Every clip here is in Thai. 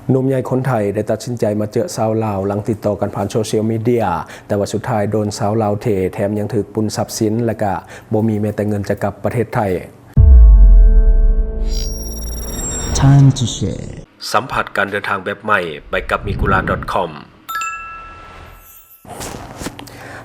หนุ่มใหญ่คนไทยได้ตัดสินใจมาเจอสาวลาวหลังติดต่อกันผ่านโซเชียลมีเดียแต่ว่าสุดท้ายโดนสาวลาวเทแถมยังถูกปล้นทรัพย์สินและก็บ่มีแม้แต่เงินจะกลับประเทศไทย Time to share สัมผัสการเดินทางแบบใหม่ไปกับmigula.com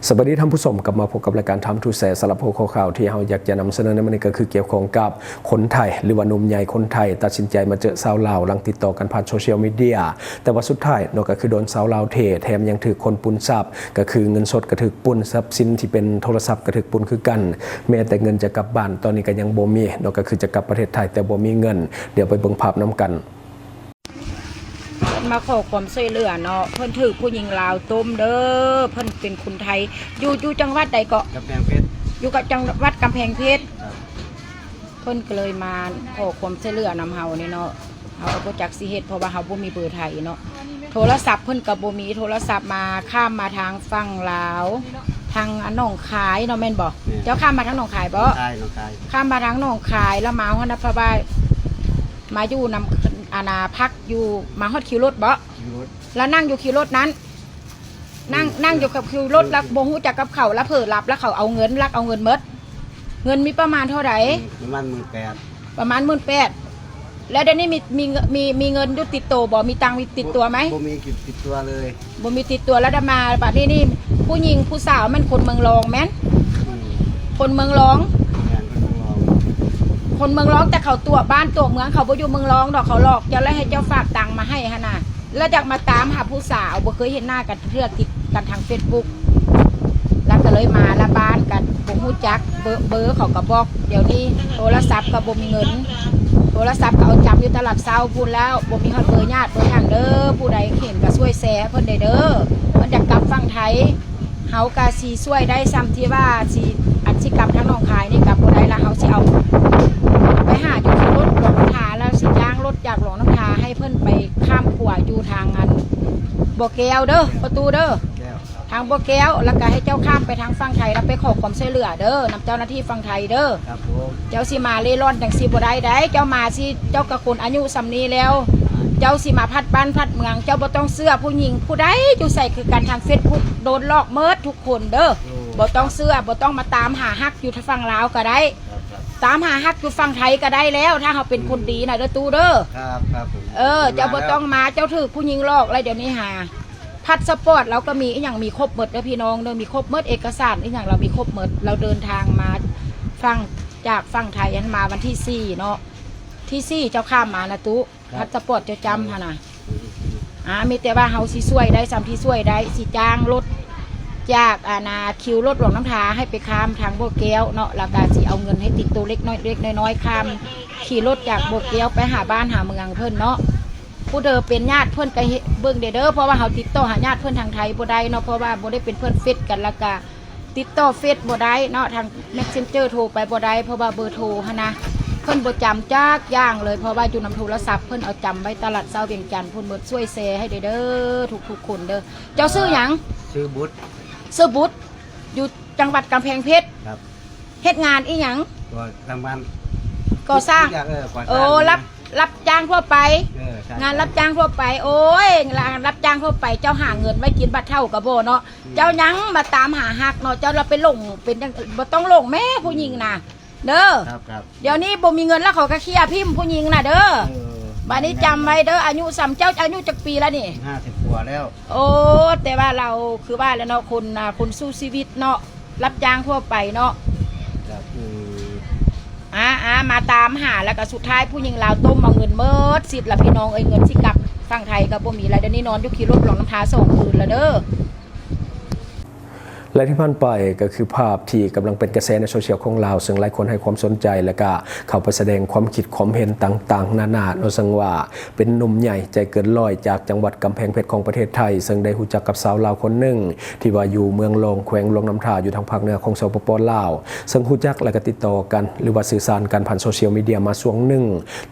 สวัสดีท่านผู้ชมกลับมาพบกับรายการTime to Shareสำหรับหัวข้อข่าวที่เราอยากจะนำเสนอในวันนี้ก็คือเกี่ยวข้องกับคนไทยหรือว่าหนุ่มใหญ่คนไทยตัดสินใจมาเจอสาวลาวหลังติดต่อกันผ่านโซเชียลมีเดียแต่ว่าสุดท้ายก็คือโดนสาวลาวเทแถมยังถูกคนปุ้นทรัพย์ก็คือเงินสดก็ถูกปุ้นทรัพย์สินที่เป็นโทรศัพท์ก็ถูกปุ้นคือกันแม้แต่เงินจะกลับบ้านตอนนี้ก็ยังบ่มีก็คือจะกลับประเทศไทยแต่บ่มีเงินเดี๋ยวไปเบิ่งภาพนํกันมาขอความช่วยเหลือเนาะเพิ่นถือผู้หญิงลาวต้มเด้อเพิ่นเป็นคนไทยอยู่จังหวัดใดก็กำแพงเพชรอยู่กับจังหวัดกำแพงเพชรเพิ่นก็เลยมาขอความช่วยเหลือนำเฮานี่เนาะเฮาก็บ่จักสิเฮ็ดเพราะว่าเฮาบ่มีเบอร์ไทยเนาะโทรศัพท์เพิ่นก็บ่มีโทรศัพท์มาข้ามมาทางฝั่งลาวทางหนองคายเนาะแม่นบ่เจ้าข้ามมาทางหนองคายบ่ใช่น้องกาย ข้ามมาทางหนองคายแล้วมาฮอดนภาบายมาอยู่นำอาณาพักอยู่มาฮอดคิวรถบ่แล้วนั่งอยู่คิวรถนั้นนั่งอยู่กับคิวรถแล้วบ่ฮู้จักกับเขาแล้วเผลอหลับแล้วเขาเอาเงินลักเอาเงินหมดเงินมีประมาณเท่าไหร่ประมาณ18,000ประมาณ18,000แล้วเดี๋ยวนี้มีเงินอยู่ติดตัวบ่มีตังค์มีติดตัวไหมบ่มีติดตัวเลยบ่มีติดตัวแล้วได้มาบัดนี้นี่ผู้หญิงผู้สาวมันคนเมืองรองแม่นคนเมืองรองคนเมืองร้องแต่เขาตัวบ้านตัวเมืองเขาบ่อยู่เมืองร้องดอกเขาหลอกเจ้าแล้วให้เจ้าฝากตังค์มาให้ฮะน่ะแล้วจากมาตามหาผู้สาวบ่เคยเห็นหน้ากันเทื่อติดกันทาง Facebook แล้วก็เลยมาละบ้านกันบ่ฮู้จักเบอร์เขาก็บอกเดี๋ยวนี้โทรศัพท์ก็บ่มีเงินโทรศัพท์ก็เอาจำอยู่ตลาดเช้าพูนแล้วบ่มีฮอดเบอร์ญาติเบอร์หยังเด้อผู้ใดเห็นก็ช่วยแชร์เพิ่นได้เด้อเพิ่นอยากกลับฝั่งไทยเฮาก็สิช่วยได้ซ้ำที่ว่าสิอันสิกลับทางหนองคายนี่กลับบ่ได้ละเฮาสิเอาไปหาอยู่ที่รถหลวงน้ำทาแล้วสิจ้างรถจากหลวงน้ำทาให้เพิ่นไปข้ามขัวอยู่ทางอันบ่อแก้วเด้อประตูเด้อทางบ่อแก้วแล้วก็ให้เจ้าข้ามไปทางฝั่งไทยแล้วไปขอความช่วยเหลือเด้อนำเจ้าหน้าที่ฝั่งไทยเด้อครับผมเจ้าสิมาเล่ร่อนจังสิบ่ได้เจ้ามาสิเจ้ากับคนอายุสำนี้แล้วเจ้าสิมาพัดบ้านพัดเมืองเจ้าบ่ต้องเสื้อผู้หญิงผู้ใดอยู่ใส่คือกันทาง Facebook โดนลอกเมิดทุกคนเด้อบ่ต้องเสื้อบ่ต้องมาตามหาฮักอยู่ทางฝั่งลาวก็ได้ตามหาฮักอยู่ฝั่งไทยก็ได้แล้วถ้าเขาเป็นคนดีนะเด้อตู้เด้อครับผมเจ้าบ่ต้องมาเจ้าถือผู้หญิงลอกอะไรเดี๋ยวนี้หาพาสปอร์ตเราก็มีอีหยังมีครบหมดเด้อพี่น้องเด้อมีครบหมดเอกสารอีหยังเรามีครบหมดเราเดินทางมาฝั่งจากฝั่งไทยมาวันที่4เนาะที่4เจ้าข้ามมานะตู้พาสปอร์ตเจ้าจำหั่นน่ะมีแต่ว่าเฮาสิช่วยได้ซ้ำที่ช่วยได้สิจ้างรถจากคิวรถหลวงน้ำทาให้ไปข้ามทางโบกแก้วเนาะแล้วก็สิเอาเงินให้ติดตัวเล็กน้อยข้ามขี่รถจากโบกแก้วไปหาบ้านหาเมืองเพิ่นเนาะผู้เธอเป็นญาติเพิ่นก็เบิ่งเด้อเพราะว่าเฮาติดต่อหาญาติเพิ่นทางไทยบ่ได้เนาะเพราะว่าบ่ได้เป็นเพื่อนเฟซกันแล้วก็ติดต่อเฟซบ่ได้เนาะทาง Messenger โทรไปบ่ได้เพราะว่าเบอร์โทรหั่นนะเพิ่นบ่จำจักอย่างเลยเพราะว่าอยู่นำโทรศัพท์เพิ่นเอาจำไว้ตลาดเช้าเวียงจันทน์เพิ่นเบิดช่วยแชร์ให้เด้อทุกคนเด้อเจ้าชื่อหยังชื่อบุตรอยู่จังหวัดกำแพงเพชรครับเฮ็ดงานอีหยังก็ทางบ้านก่อสร้างรับจ้างทั่วไปงานรับจ้างทั่วไปโอ้ยรับจ้างทั่วไปเจ้าหาเงินไว้กินบัตรเท่ากับโบเนาะเจ้ายังมาตามหาฮักเนาะเจ้าเราไปหลงเป็นบ่ต้องหลงแม่ผู้หญิงน่ะเด้อเดี๋ยวนี้บ่มีเงินแล้วเขาก็เคลียร์พิมพ์ผู้หญิงน่ะเด้อบัดนี้จำไว้เด้ออายุสำเจ้าอายุจักปีแล้วนี่50 กว่าแล้วโอ้แต่ว่าเราคือว่าแล้วเนาะคนสู้ชีวิตเนาะรับจ้างทั่วไปเนาะมาตามหาแล้วก็สุดท้ายผู้หญิงลาวต้มเอาเงินเมิดสิทธิ์ละพี่น้องเงินสิกลับฝั่งไทยก็บ่มีอะไรเดี๋ยวนี้นอนอยู่ขี่รถหลงน้ำทา2 คืนแล้วเด้อและที่ผ่านไปก็คือภาพที่กำลังเป็นกระแสในโซเชียลของเราซึ่งหลายคนให้ความสนใจและก็เข้าไปแสดงความคิดความเห็นต่างๆนานาโดยสังว่าเป็นหนุ่มใหญ่ใจเกินร้อยจากจังหวัดกำแพงเพชรของประเทศไทยซึ่งได้รู้จักกับสาวลาวคนหนึ่งที่ว่าอยู่เมืองลงแขวงลงน้ำทาอยู่ทางภาคเหนือของสปป.ลาวซึ่งรู้จักและก็ติดต่อกันหรือว่าสื่อสารกันผ่านโซเชียลมีเดียมาช่วงหนึ่ง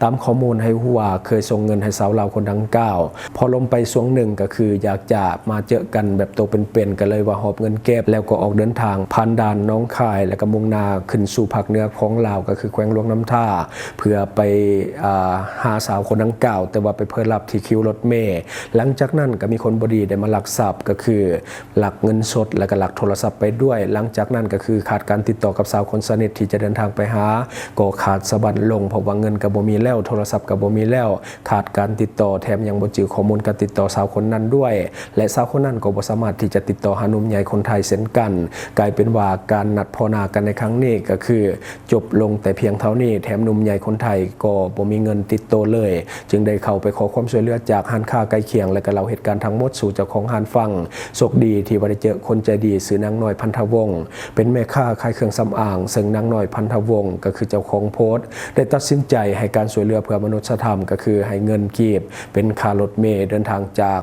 ตามข้อมูลให้รู้ว่าเคยส่งเงินให้สาวลาวคนดังกล่าวพอลงไปช่วงหนึ่งก็คืออยากจะมาเจอกันแบบโตเป็นๆกันเลยว่าหอบเงินเก็บแ แล้วก็ออกเดินทางผ่านด่านน้องคายและก็มุ่งหน้าขึ้นสู่ภาคเหนือของลาวก็คือแขวงหลวงน้ำท่าเพื่อไปหาสาวคนดังกล่าวแต่ว่าไปเพิ่นรับที่คิวรถเมล์หลังจากนั้นก็มีคนบดีได้มาลักทรัพย์ก็คือหลักเงินสดและก็หลักโทรศัพท์ไปด้วยหลังจากนั้นก็คือขาดการติดต่อกับสาวคนสนิทที่จะเดินทางไปหาก็ขาดสะบัดลงเพราะว่าเงินก็บ่มีแล้วโทรศัพท์ก็บ่มีแล้วขาดการติดต่อแถมยังบ่จื้อข้อมูลการติดต่อสาวคนนั้นด้วยและสาวคนนั้นก็บ่สามารถที่จะติดต่อหาหนุ่มใหญ่คนไทยเช่นกันกลายเป็นว่าการนัดพอนากันในครั้งนี้ก็คือจบลงแต่เพียงเท่านี้แถมหนุ่มใหญ่คนไทยก็บ่มีเงินติดตัวเลยจึงได้เข้าไปขอความช่วยเหลือจากห้านค้าใกล้เคียงและก็เล่าเหตุการณ์ทั้งหมดสู่เจ้าของห้านฟังโชคดีที่ได้เจอคนใจดีชื่อนางน้อยพันธวงศ์เป็นแม่ค้าขายเครื่องสำอางซึ่งนางน้อยพันธวงศ์ก็คือเจ้าของโพสต์ได้ตัดสินใจให้การช่วยเหลือเพื่อมนุษยธรรมก็คือให้เงินกีบเป็นค่ารถเมล์เดินทางจาก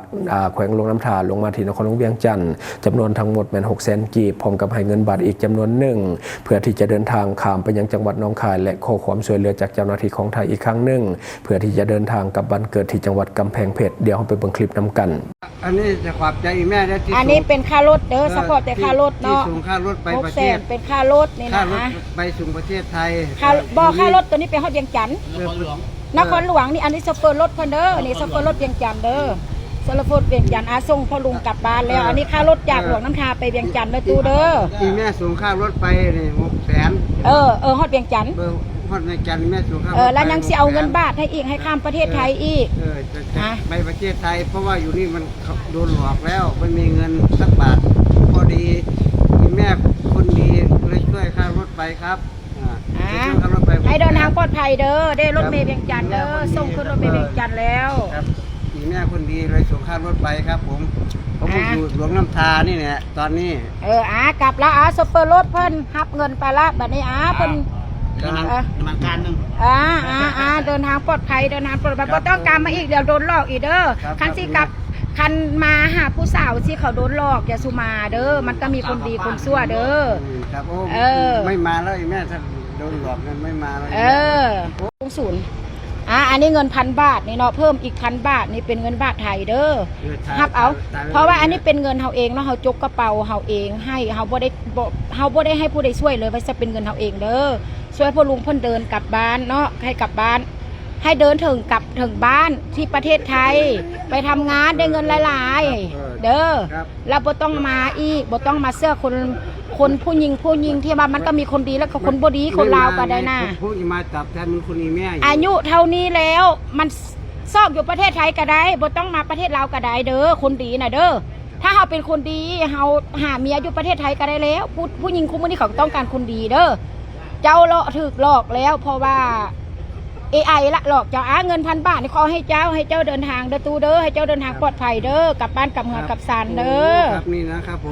แขวงหลวงน้ำท่าลงมาที่นครหลวงเวียงจันทร์จำนวนทั้งหมดแม่น600,000 กีบพร้อมกับให้เงินบาทอีกจำนวนหนึ่งเพื่อที่จะเดินทางข้ามไปยังจังหวัดหนองคายและขอความช่วยเหลือจากเจ้าหน้าที่ของไทยอีกครั้งหนึ่งเพื่อที่จะเดินทางกลับบ้านเกิดที่จังหวัดกำแพงเพชรเดี๋ยวเราไปเบิ่งคลิปนํกัน อันนี้จะขอบใจอีแม่ได้ที่ อันนี้เป็นค่ารถเด้อสปอร์ตแต่ค่ารถเนาะ ที่ส่งค่ารถไปประเทศ 600,000เป็นค่ารถนี่ ค่า นะ รถไปส่งประเทศไทย ค่ารถตัวนี้เป็นฮอดเวียงจันทน์นครหลวงนี่อันนี้ซัฟเฟอร์รถเพิ่นเด้อนี่ซัฟเฟอร์รถเวียงจันทน์เด้อซัฟเฟอร์เวียงจันทน์ส่งพ่อลุงกลับบ้านแล้วอันนี้ค่ารถจากหลวงน้ำทาไปเวียงจันทน์เด้อตู้เด้อ อีแม่ส่งค่ารถไปนี่600,000 ฮอดเวียงจันทน์ เบอร์ฮอดในจันทร์แม่ส่งค่ารถ แล้วยังสิเอาเงินบาทให้อีกให้ข้ามประเทศไทยอีก จะไปประเทศไทยเพราะว่าอยู่นี่มันโดนหลอกแล้วไม่มีเงินสักบาทพอดีอีแม่คนดีเลยช่วยค่ารถไปครับช่วยค่ารถไป ให้เดินทางปลอดภัยเด้อได้รถเมล์เวียงจันทน์เด้อส่งขึ้นรถเมล์เวียงจันทน์แล้ว ครับอีแม่คนดีเลยส่งค่ารถไปครับผมอยู่หลวงน้ำทานี่แหละตอนนี้ กลับละซัฟเฟอร์รถเพิ่นรับเงินไปละบัดนี้เพิ่น มันการหนึ่ง เดินทางปลอดภัยเดินทางปลอดภัยบ่ต้องการมาอีกเดี๋ยวโดนหลอกอีกเด้อคันสิกลับคันมาหาผู้สาวที่เขาโดนหลอกอย่าสุมาเด้อมันก็มีคนดีคนชั่วเด้อ ครับไม่มาแล้วอีแม่ถ้าโดนหลอกเงินไม่มาแล้วศูนย์อันนี้เงิน1,000 บาทนี่เนาะเพิ่มอีก1,000 บาทนี่เป็นเงินบาทไทยเด้อรับเอาเพราะว่าอันนี้เป็นเงินเฮาเองเนาะเฮาจกกระเป๋าเฮาเองให้เฮาบ่ได้ให้ผู้ใดช่วยเลยว่าจะเป็นเงินเฮาเองเด้อช่วยพ่อลุงเพิ่นเดินกลับบ้านเนาะให้กลับบ้านให้เดินกลับถึงบ้านที่ประเทศไทยไปทำงานได้เงินหลายๆเด้อแล้วบ่ต้องมาอีกบ่ต้องมาเสื้อคนผู้หญิงที่ว่ามันก็มีคนดีแล้วก็คนบ่ดีคนลาวก็ได้นะผู้มาจับแทนมันคนอีแม่อายุเท่านี้แล้วมันซอกอยู่ประเทศไทยก็ได้บ่ต้องมาประเทศลาวก็ได้เด้อคนดีน่ะเด้อถ้าเฮาเป็นคนดีเฮาหาเมียอยู่ประเทศไทยก็ได้แล้วผู้หญิงคุมื้อนี้เขาต้องการคนดีเด้อเจ้าถูกหลอกแล้วเพราะว่า AI ละหลอกเจ้าเงิน1,000 บาทนี่ขอให้เจ้าเดินทางเด้อตู้เด้อให้เจ้าเดินทางปลอดภัยเด้อกลับบ้านกลับเมืองกลับศาลเด้อครับนี่นะครับผม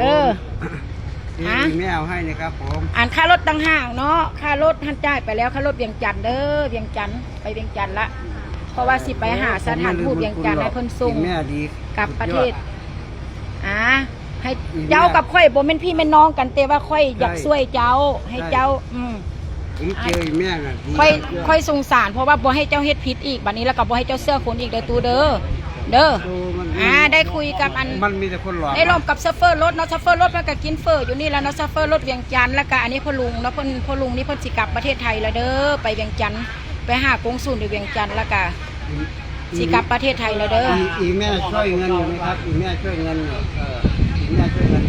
แม่เอาให้นะครับผมค่ารถต่างหากเนาะค่ารถท่านจ่ายไปแล้วค่ารถเวียงจันทน์เด้อเวียงจันทน์ไปเวียงจันทน์ละเพราะว่าสิไปหาสถานทูตเวียงจันทน์ให้เพิ่นส่งกลับประเทศให้เจ้ากับค่อยบ่แม่นพี่แม่น้องกันแต่ว่าค่อยอยากช่วยเจ้าให้เจ้าผมเจอแม่น่ะค่อยสงสารเพราะว่าบ่ให้เจ้าเฮ็ดผิดอีกบัดนี้แล้วก็บ่ให้เจ้าเสื้อคนอีกเด้อตูเด้อได้คุยกับมันมีแต่คนหลอกได้ร่วมกับซัฟเฟอร์รถเนาะซัฟเฟอร์รถมันก็กินเฟอร์อยู่นี่แล้วเนาะซัฟเฟอร์รถเวียงจันทน์แล้วก็อันนี้พ่อลุงเนาะพ่อลุงนี่เพิ่นสิกลับประเทศไทยแล้วเด้อไปเวียงจันทน์ไปหากงสุลที่เวียงจันทน์แล้วก็สิกลับประเทศไทยแล้วเด้ออีแม่ช่วยเงินอยู่ไหมครับอีแม่ช่วยเงินอีแม่ช่วยเงิน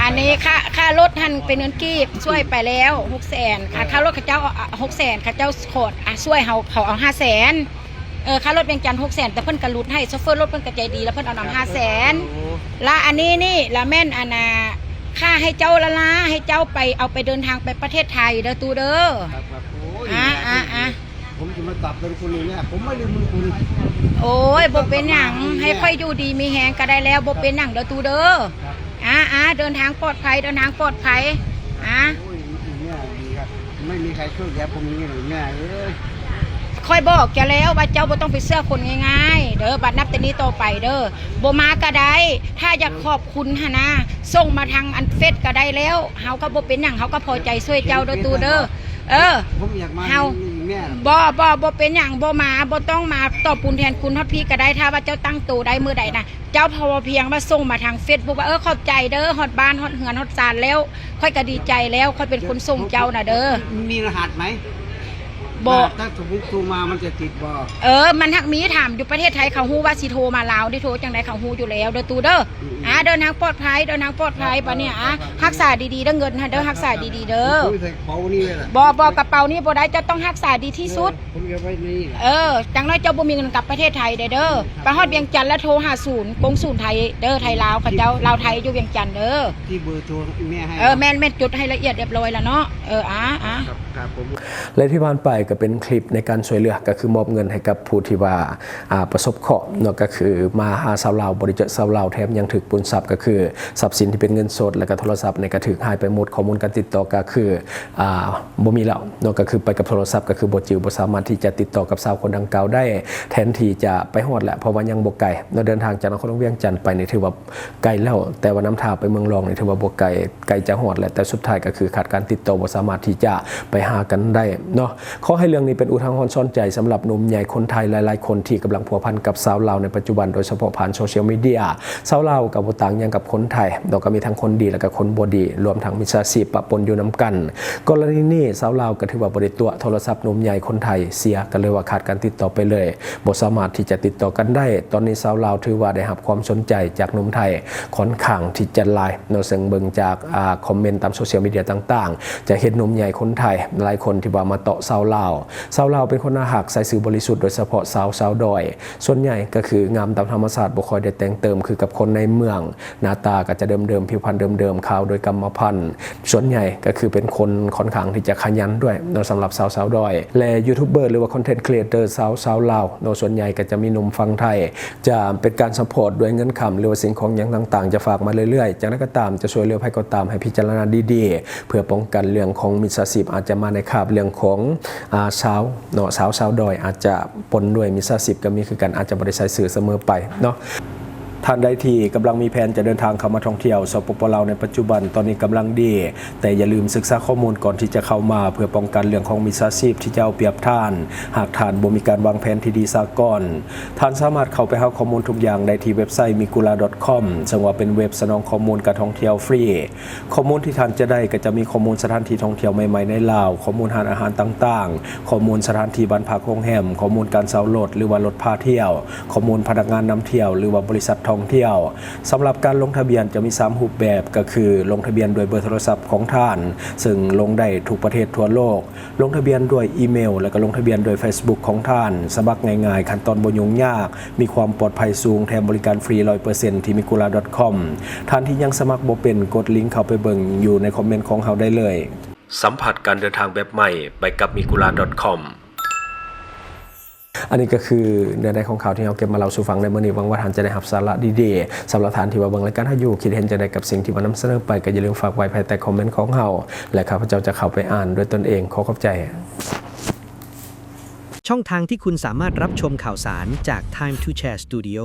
อันนี้ค่ารถท่านเป็นเงินกีบช่วยไปแล้ว600,000ค่ารถข้าเจ้า600,000ข้าเจ้าโคตรช่วยเขาเอา500,000ค่ารถเวียงจันทน์600,000แต่เพิ่นก็ลดให้โชเฟอร์รถเพิ่นก็ใจดีแล้วเพิ่นเอานำ500,000ละอันนี้นี่ละแม่นค่าให้เจ้าละให้เจ้าไปเอาไปเดินทางไปประเทศไทยเด้อตูเด้อผมจะมาตอบเป็นคุณเนี่ยผมไม่ลืมคุณโอ้ยบ่เป็นหยังให้ค่อยอยู่ดีมีแฮงก็ได้แล้วบ่เป็นหยังเด้อตูเด้อเดินทางปลอดภัยแม่ดีครับไม่มีใครช่วยเหลือผมนี่เลยแม่ค่อยบอกแกแล้วว่าเจ้าบ่ต้องไปเสื้อคนง่ายๆเด้อบัดนับแต่นี้ต่อไปเด้อบ่มาก็ได้ถ้าอยากขอบคุณหนะส่งมาทางอันเฟซก็ได้แล้วเฮาก็บ่เป็นหยังเฮาก็พอใจช่วยเจ้าเด้อตูเด้อผมอยากมาเฮา แม่ บ่เป็นหยังบ่มาบ่ต้องมาตอบปุญแทนคุณฮอดพี่ก็ได้ถ้าว่าเจ้าตั้งตัวได้มื้อใดนะเจ้าพอเพียงว่าส่งมาทาง Facebook ว่าขอบใจเด้อฮอดบ้านฮอดเฮือนฮอดศาลแล้วค่อยก็ดีใจแล้วค่อยเป็นคนส่งเจ้าน่ะเด้อ มีรหัสไหม บ่ ถ้าสมมติโทรมามันจะติดบ่ มันทักมีถามอยู่ประเทศไทยเขาฮู้ว่าสิโทรมาลาวได้โทรจังได๋เขาฮู้อยู่แล้วเด้อตูเด้อเดินทางปลอดภัยปะเนี่ยรักษาดีๆเด้อเงินเด้อรักษาดีๆเด้อ ใส่กระเป๋านี่เลยล่ะ บ่กระเป๋านี้บ่ได้จะต้องรักษาดีที่สุด ผมเก็บไว้นี่ จังน้อยเจ้าบ่มีเงินกลับประเทศไทยเด้อไปฮอดเวียงจันทน์แล้วโทรหาศูนย์กงศูนย์ไทยเด้อไทยลาวเขาเจ้าลาวไทยอยู่เวียงจันทน์เด้อ ที่เบอร์โทรแม่ให้ แม่นจุดให้ละเอียดเรียบร้อยแล้วเนาะครับผม และที่ผ่านไปก็เป็นคลิปในการช่วยเหลือก็คือมอบเงินให้กับผู้ที่ว่าประสบเคราะห์เนาะก็คือมาหาชาวลาวบริจาคชาวลาวแถมยังถึกปุนทรัพย์ก็คือทรัพย์สินที่เป็นเงินสดและก็โทรศัพท์ในก็ถึกหายไปหมดข้อมูลการติดต่อก็คือบ่มีแล้วเนาะก็คือไปกับโทรศัพท์ก็คือบ่จิวบ่สามารถที่จะติดต่อกับชาวคนดังกล่าวได้แทนที่จะไปฮอดแหละเพราะว่ายังบ่ไกลเนาะเดินทางจากนครหลวงเวียงจันทน์ไปนี่ถือว่าไกลแล้วแต่ว่าน้ำทางไปเมืองรองนี่ถือว่าบ่ไกลจะฮอดแหละแต่สุดท้ายก็คือขาดการติดต่อบ่สามารถที่จะไปหากันได้เนาะขอให้เรื่องนี้เป็นอุทาหรณ์สอนใจสำหรับหนุ่มใหญ่คนไทยหลายๆคนที่กำลังพัวพันกับสาวลาวในปัจจุบันโดยเฉพาะผ่านโซเชียลมีเดียสาวลาวกับบ่ต่างอย่างกับคนไทยเราก็มีทั้งคนดีและก็คนบ่ดีรวมทั้งมิจฉาชีพปะปนอยู่นํกันกรณีนี้สาวลาวก็ถือว่าบ่ได้ตัวโทรศัพท์หนุ่มใหญ่คนไทยเสียกันเลยว่าขาดการติดต่อไปเลยบ่สามารถที่จะติดต่อกันได้ตอนนี้สาวลาวถือว่าได้รับความสนใจจากหนุ่มไทยค่อนข้างที่จะหลายเนาะซึ่งเบิ่งจากคอมเมนต์ตามโซเชียลมีเดียต่างๆจะเห็นหนุ่มใหญ่คนไทยหลายคนที่ว่ามาเตาะสาวลาวเป็นคนน่าหักใส่ซื่อบริสุทธิ์โดยเฉพาะสาวดอยส่วนใหญ่ก็คืองามตามธรรมชาติบ่ค่อยได้แต่งเติมคือกับคนในเมืองหน้าตาก็จะเดิมๆผิวพรรณเดิมๆขาวโดยกรรมพันธุ์ส่วนใหญ่ก็คือเป็นคนค่อนข้างที่จะขยันด้วยโดยสำหรับสาวดอยและยูทูบเบอร์หรือว่าคอนเทนต์ครีเอเตอร์สาวลาวโดยส่วนใหญ่ก็จะมีหนุ่มฟังไทยจะเป็นการซัพพอร์ตด้วยเงินคำหรือว่าสิ่งของอย่างต่างๆจะฝากมาเรื่อยๆจากนั้นก็ตามจะช่วยเหลือให้ก็ตามให้พิจารณาดีๆเพื่อป้องกันเรื่องของมิจฉาชีพอาจจะมาในคราบเรื่องของสาวดอยอาจจะปนด้วยมิจฉาชีพก็มีคือกันอาจจะบ่ได้ใช้สื่อเสมอไปเนาะท่านใดที่กำลังมีแผนจะเดินทางเข้ามาท่องเที่ยวสปปลาวในปัจจุบันตอนนี้กำลังดีแต่อย่าลืมศึกษาข้อมูลก่อนที่จะเข้ามาเพื่อป้องกันเรื่องของมิจฉาชีพที่จะเอาเปรียบท่านหากท่านบ่มีการวางแผนที่ดีซะก่อนท่านสามารถเข้าไปหาข้อมูลทุกอย่างได้ที่เว็บไซต์ migula.com ซึ่งว่าเป็นเว็บสนองข้อมูลการท่องเที่ยวฟรีข้อมูลที่ท่านจะได้ก็จะมีข้อมูลสถานที่ท่องเที่ยวใหม่ๆในลาวข้อมูลร้านอาหารต่างๆข้อมูลสถานที่บ้านพักโรงแรมข้อมูลการเช่ารถหรือว่ารถพาเที่ยวข้อมูลพนักงานนำเที่ยวหรือว่าบริษัทท่องเที่ยวสำหรับการลงทะเบียนจะมี3รูปแบบก็คือลงทะเบียนโดยเบอร์โทรศัพท์ของท่านซึ่งลงได้ทุกประเทศทั่วโลกลงทะเบียนด้วยอีเมลและก็ลงทะเบียนโดย Facebook ของท่านสมัครง่ายๆขั้นตอนบ่ยุ่งยากมีความปลอดภัยสูงแถมบริการฟรี 100% ที่ migula.com ท่านที่ยังสมัครบ่เป็นกดลิงก์เข้าไปเบิ่งอยู่ในคอมเมนต์ของเฮาได้เลยสัมผัสการเดินทางแบบใหม่ไปกับ migula.comอันนี้ก็คือเนื้อในของข่าวที่เราเก็บมาเล่าสู่ฟังในมื้อนี้หวังว่าท่านจะได้รับสาระดีๆสำหรับท่านที่ว่าเบิ่งรายการเฮาอยู่คิดเห็นจังได๋กับสิ่งที่ว่านำเสนอไปก็อย่าลืมฝากไว้ภายใต้คอมเมนต์ของเฮาและข้าพเจ้าจะเข้าไปอ่านด้วยตนเองขอขอบใจ ช่องทางที่คุณสามารถรับชมข่าวสารจาก Time to Share Studio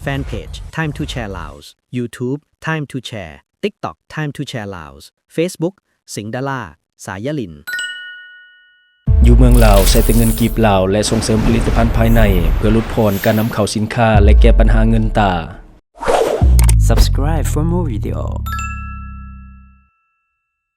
Fanpage Time to Share Laos YouTube Time to Share TikTok Time to Share Laos Facebook สิงห์ดาราสายลินอยู่เมืองลาวใช้แต่เงินกีบลาวและส่งเสริมผลิตภัณฑ์ภายในเพื่อลดพรการนำเข้าสินค้าและแก้ปัญหาเงินตรา Subscribe for more video.